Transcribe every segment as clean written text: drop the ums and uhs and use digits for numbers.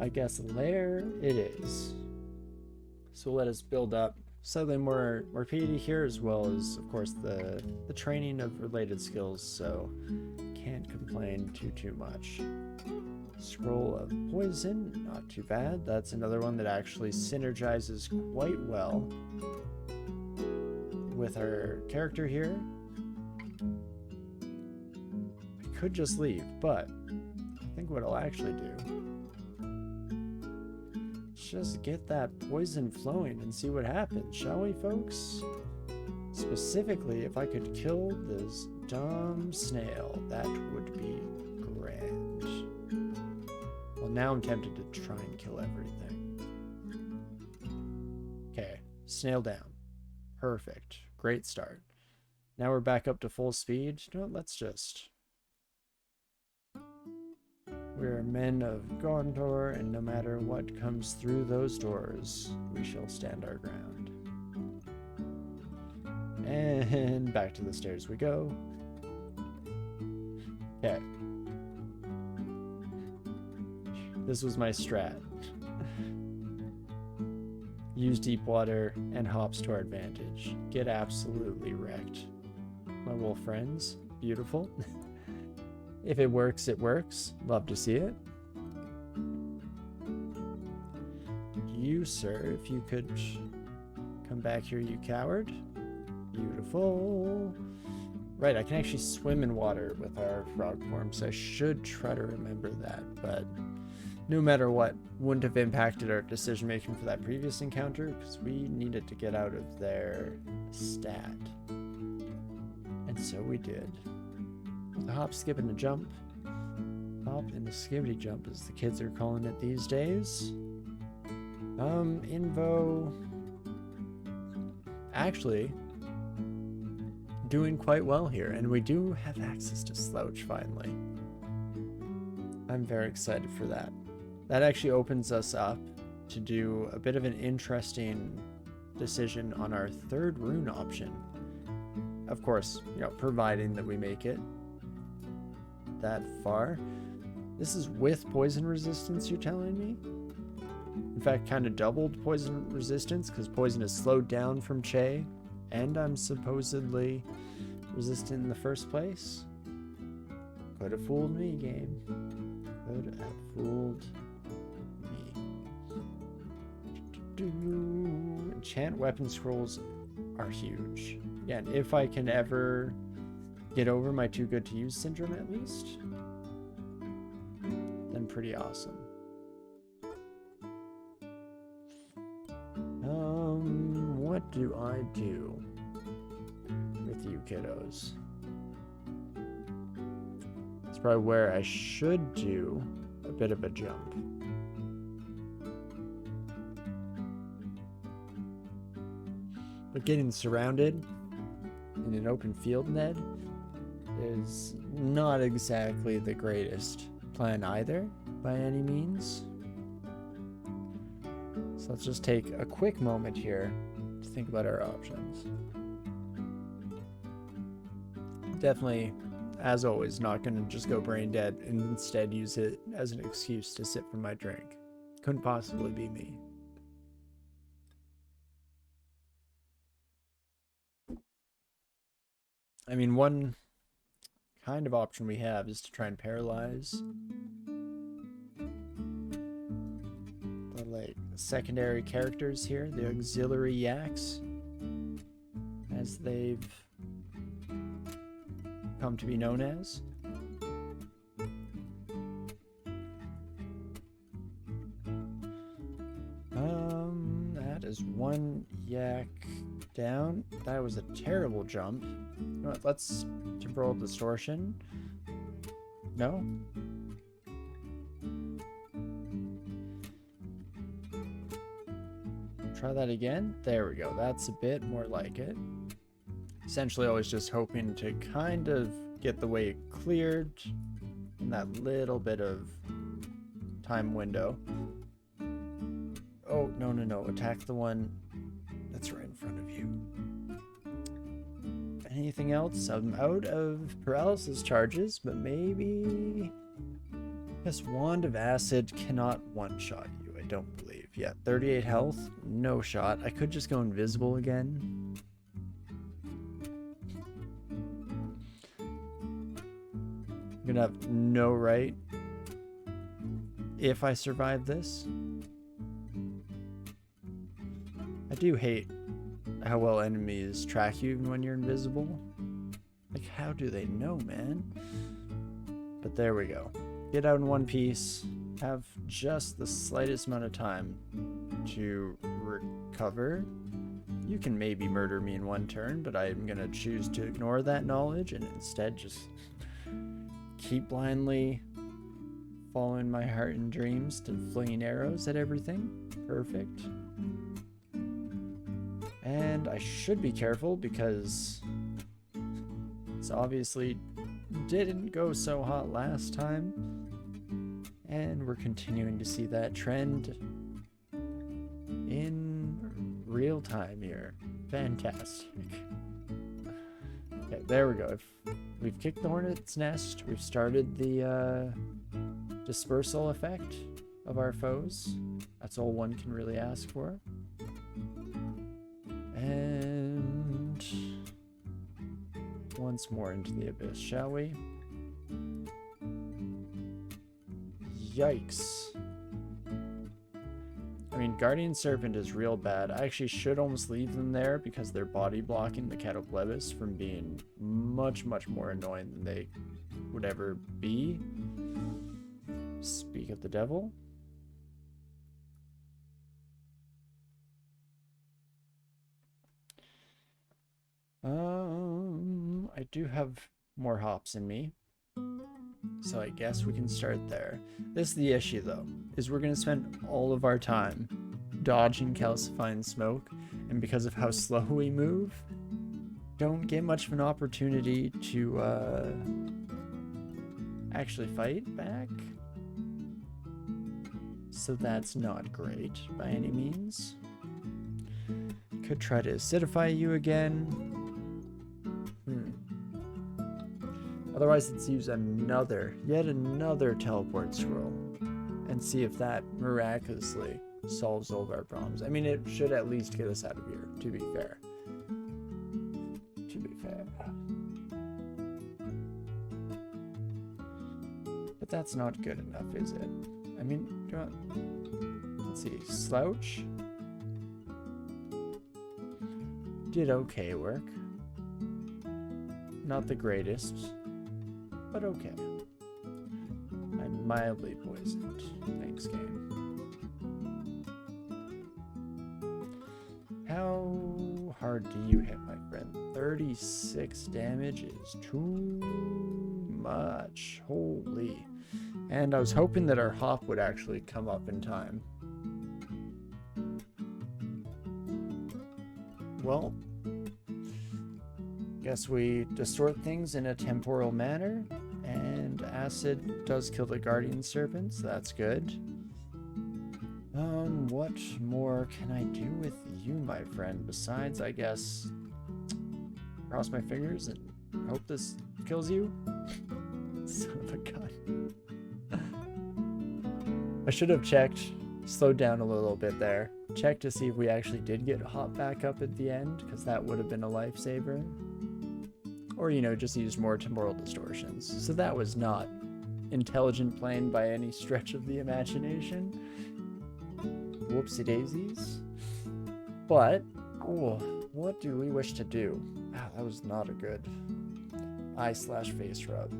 I guess lair it is. So let us build up slightly more rapidity here, as well as, of course, the training of related skills, so can't complain too much. Scroll of Poison, not too bad. That's another one that actually synergizes quite well with our character here. I could just leave, but I think what I'll actually do is just get that poison flowing and see what happens, shall we, folks? Specifically, if I could kill this dumb snail, that would be grand. Well, now I'm tempted to try and kill everything. Okay, snail down. Perfect. Great start. Now we're back up to full speed. You know what, let's just... We're men of Gondor, and no matter what comes through those doors, we shall stand our ground. And back to the stairs we go. Okay. This was my strat. Use deep water and hops to our advantage. Get absolutely wrecked. My wolf friends. Beautiful. If it works, it works. Love to see it. You, sir, if you could come back here, you coward. Beautiful. Right, I can actually swim in water with our frog form, so I should try to remember that, but no matter what, wouldn't have impacted our decision making for that previous encounter, because we needed to get out of their stat. And so we did. The hop, skip, and the jump. Hop and the skibbity jump, as the kids are calling it these days. Invo... Actually, doing quite well here, and we do have access to Slouch finally. I'm very excited for that. That actually opens us up to do a bit of an interesting decision on our third rune option. Of course, you know, providing that we make it that far. This is with poison resistance, you're telling me? In fact, kind of doubled poison resistance, because poison is slowed down from Chei, and I'm supposedly resistant in the first place. Could have fooled me, game. Could have fooled me. Enchant weapon scrolls are huge. Again, if I can ever get over my too good to use syndrome at least, then pretty awesome. What do I do with you kiddos? It's probably where I should do a bit of a jump. But getting surrounded in an open field, Ned, is not exactly the greatest plan either, by any means. So let's just take a quick moment here to think about our options. Definitely, as always, not going to just go brain dead and instead use it as an excuse to sip from my drink. Couldn't possibly be me. I mean, one kind of option we have is to try and paralyze the like secondary characters here, the auxiliary yaks, as they've come to be known as. That is one yak down. That was a terrible jump. You know what, let's temporal distortion. No? Try that again. There we go. That's a bit more like it. Essentially always just hoping to kind of get the way cleared in that little bit of time window. Oh, no, no, no. Attack the one that's right in front of you. Anything else? I'm out of paralysis charges, but maybe This Wand of Acid cannot one-shot you, I don't believe. Yeah, 38 health, no shot. I could just go invisible again. I'm gonna have no right if I survive this. I do hate how well enemies track you even when you're invisible. Like, how do they know, man? But there we go. Get out in one piece. Have just the slightest amount of time to recover. You can maybe murder me in one turn, but I'm gonna choose to ignore that knowledge and instead just keep blindly following my heart and dreams to flinging arrows at everything. Perfect. And I should be careful because it's obviously didn't go so hot last time. And we're continuing to see that trend in real time here. Fantastic. Okay, there we go. We've kicked the hornet's nest. We've started the dispersal effect of our foes. That's all one can really ask for. And once more into the abyss, shall we? Yikes. I mean, Guardian Serpent is real bad. I actually should almost leave them there because they're body blocking the Catoplebis from being much, much more annoying than they would ever be. Speak of the devil. I do have more hops in me, so I guess we can start there. This is the issue, though, is we're going to spend all of our time dodging calcifying smoke, and because of how slow we move, don't get much of an opportunity to actually fight back. So that's not great by any means. Could try to acidify you again. Otherwise, let's use yet another teleport scroll and see if that miraculously solves all of our problems. I mean, it should at least get us out of here, to be fair. But that's not good enough, is it? I mean, let's see, Slouch did okay work. Not the greatest, but okay. I'm mildly poisoned. Thanks, game. How hard do you hit, my friend? 36 damage is too much. Holy. And I was hoping that our hop would actually come up in time. Well, guess we distort things in a temporal manner, and acid does kill the guardian serpents. That's good. What more can I do with you, my friend? Besides, I guess, cross my fingers and hope this kills you. Son of a gun. I should have checked, slowed down a little bit there. Checked to see if we actually did get hop back up at the end, because that would have been a lifesaver. Or, you know, just use more temporal distortions. So that was not intelligent playing by any stretch of the imagination. Whoopsie daisies. But, what do we wish to do? Wow, that was not a good eye/face rub.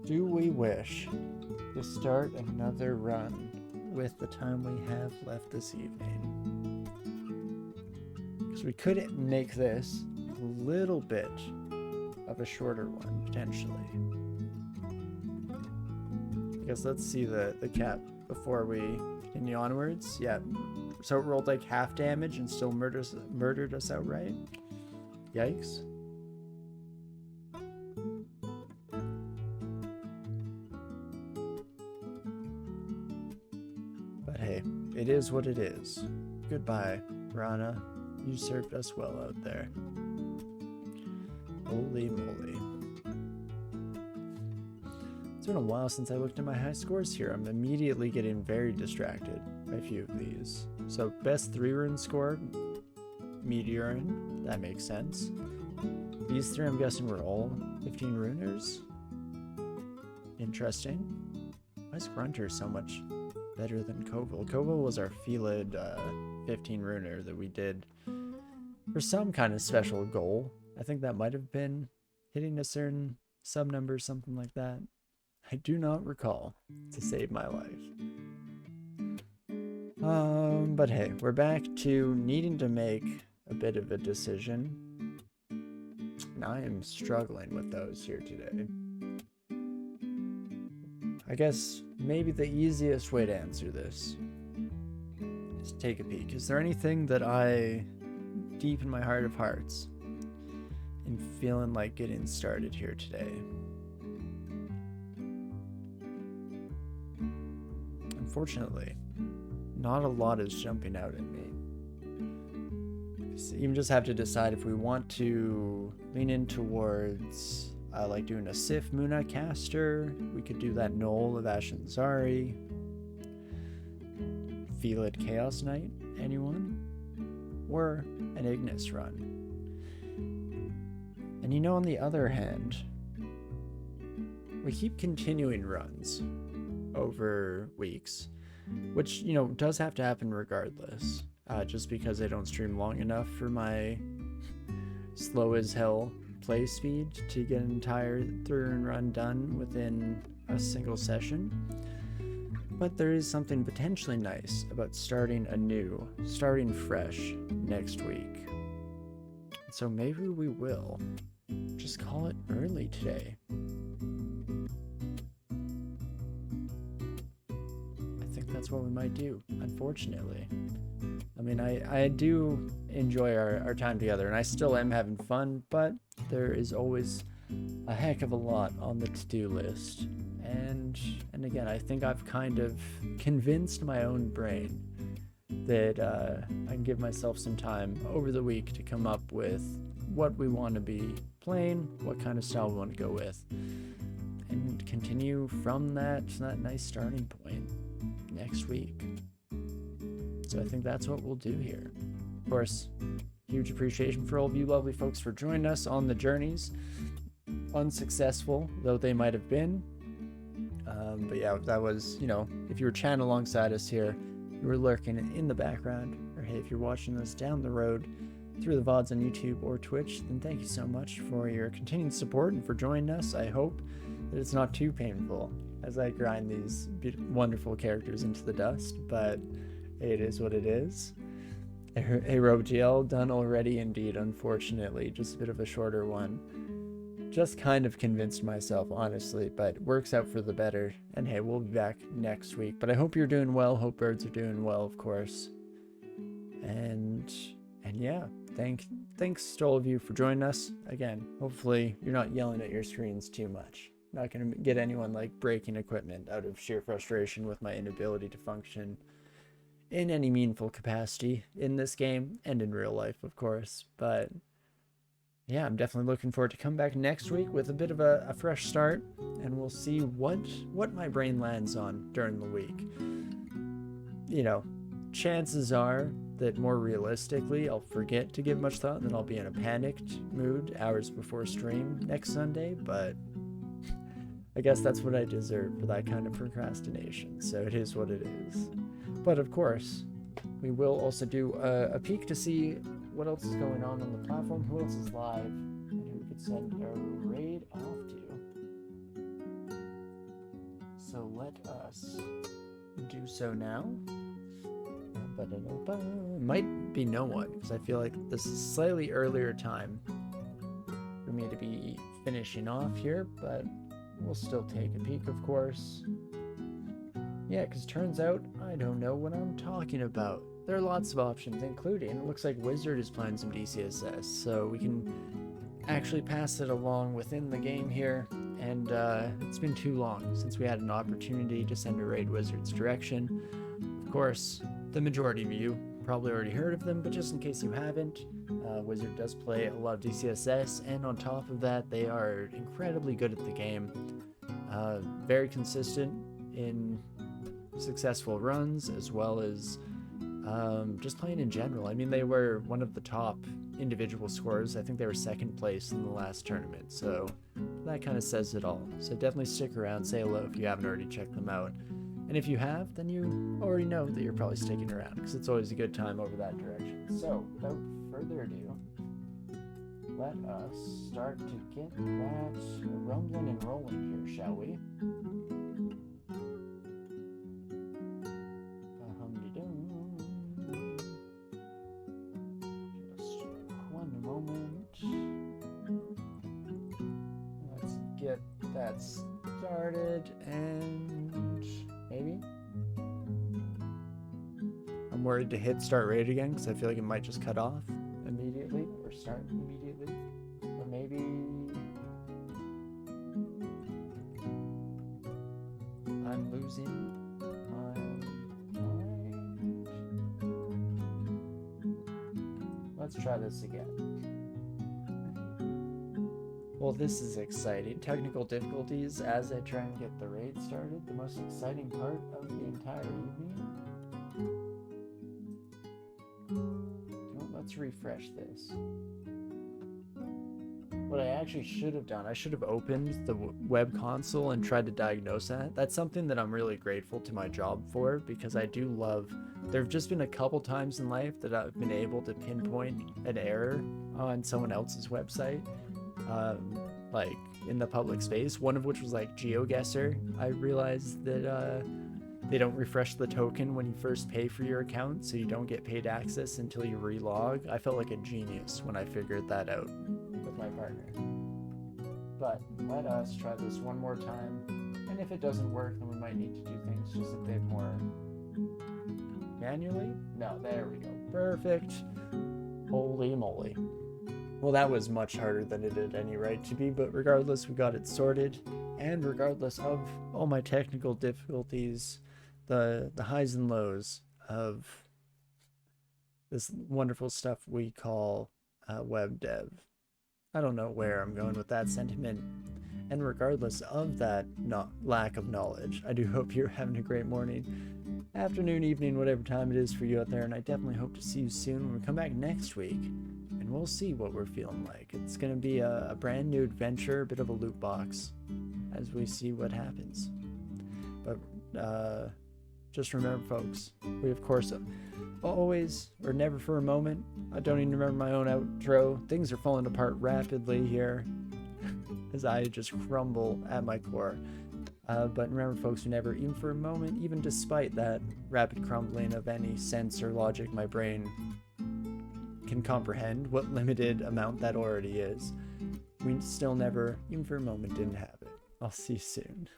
Do we wish to start another run with the time we have left this evening? Because we could make this a little bit of a shorter one, potentially. I guess let's see the cap before we continue onwards. Yeah, so it rolled like half damage and still murdered us outright. Yikes. But hey, it is what it is. Goodbye, Rana. You served us well out there. Holy moly. It's been a while since I looked at my high scores here. I'm immediately getting very distracted by a few of these. So best 3-rune score, Meteorin. That makes sense. These 3 I'm guessing were all 15 runers. Interesting. Why is Grunter so much better than Koval? Koval was our Felid 15 runer that we did for some kind of special goal. I think that might have been hitting a certain sub number, something like that. I do not recall, to save my life. But hey, we're back to needing to make a bit of a decision. And I am struggling with those here today. I guess maybe the easiest way to answer this is take a peek. Is there anything that I, deep in my heart of hearts, am feeling like getting started here today? Unfortunately, not a lot is jumping out at me. So you just have to decide if we want to lean in towards like doing a Sif Muna caster. We could do that Knoll of Ashanzari. Felid Chaos Knight, anyone? Or an Ignis run. And you know, on the other hand, we keep continuing runs over weeks, which, you know, does have to happen regardless, just because I don't stream long enough for my slow as hell play speed to get an entire 3-run run done within a single session. But there is something potentially nice about starting fresh next week. So maybe we will just call it early today. I think that's what we might do, unfortunately. I mean, I do enjoy our time together, and I still am having fun, but there is always a heck of a lot on the to-do list. And again, I think I've kind of convinced my own brain that I can give myself some time over the week to come up with what we want to be playing, what kind of style we want to go with, and continue from that nice starting point next week. So I think that's what we'll do here. Of course, huge appreciation for all of you lovely folks for joining us on the journeys, unsuccessful though they might have been. But yeah, that was, you know, if you were chatting alongside us here, you were lurking in the background, or hey, if you're watching this down the road through the VODs on YouTube or Twitch, then thank you so much for your continued support and for joining us. I hope that it's not too painful as I grind these wonderful characters into the dust, but it is what it is. Hey, RoboGL, done already indeed, unfortunately. Just a bit of a shorter one. Just kind of convinced myself, honestly, but it works out for the better. And hey, we'll be back next week. But I hope you're doing well. Hope birds are doing well, of course. And yeah, thanks to all of you for joining us. Again, hopefully you're not yelling at your screens too much. Not going to get anyone like breaking equipment out of sheer frustration with my inability to function in any meaningful capacity in this game and in real life, of course. But yeah, I'm definitely looking forward to come back next week with a bit of a fresh start, and we'll see what my brain lands on during the week. You know, chances are that more realistically, I'll forget to give much thought, and then I'll be in a panicked mood hours before stream next Sunday, but I guess that's what I deserve for that kind of procrastination, so it is what it is. But of course, we will also do a peek to see what else is going on the platform, who else is live, and who we could send a raid off to. So let us do so now. Might be no one, because I feel like this is a slightly earlier time for me to be finishing off here, but we'll still take a peek, of course. Yeah, because turns out I don't know what I'm talking about. There are lots of options, including, it looks like Wizard is playing some DCSS, so we can actually pass it along within the game here, and it's been too long since we had an opportunity to send a raid Wizard's direction. Of course, the majority of you probably already heard of them, but just in case you haven't, Wizard does play a lot of DCSS, and on top of that, they are incredibly good at the game. Very consistent in successful runs, as well as just playing in general. I mean, they were one of the top individual scorers. I think they were second place in the last tournament, so that kind of says it all. So definitely stick around, say hello if you haven't already checked them out. And if you have, then you already know that you're probably sticking around, because it's always a good time over that direction. So, without further ado, let us start to get that rumbling and rolling here, shall we? Just one moment. Let's get that started, and maybe? I'm worried to hit start raid again, because I feel like it might just cut off immediately, or start immediately, or maybe I'm losing my mind. Let's try this again. Well, this is exciting. Technical difficulties as I try and get the raid started. The most exciting part of the entire evening. Let's refresh this. What I actually should have done, I should have opened the web console and tried to diagnose that. That's something that I'm really grateful to my job for, because I do love... There have just been a couple times in life that I've been able to pinpoint an error on someone else's website, like in the public space, one of which was like GeoGuessr. I realized that they don't refresh the token when you first pay for your account, so you don't get paid access until you relog. I felt like a genius when I figured that out with my partner. But let us try this one more time, and if it doesn't work, then we might need to do things just a bit more manually. No, there we go. Perfect. Holy moly. Well, that was much harder than it had any right to be, but regardless, we got it sorted. And regardless of all my technical difficulties, the highs and lows of this wonderful stuff we call web dev. I don't know where I'm going with that sentiment. And regardless of that lack of knowledge, I do hope you're having a great morning, afternoon, evening, whatever time it is for you out there. And I definitely hope to see you soon when we come back next week. And we'll see what we're feeling like. It's going to be a brand new adventure, a bit of a loot box, as we see what happens. But just remember, folks, we of course always, or never for a moment, I don't even remember my own outro. Things are falling apart rapidly here as I just crumble at my core. But remember, folks, we never, even for a moment, even despite that rapid crumbling of any sense or logic my brain can comprehend, what limited amount that already is, we still never, even for a moment, didn't have it. I'll see you soon.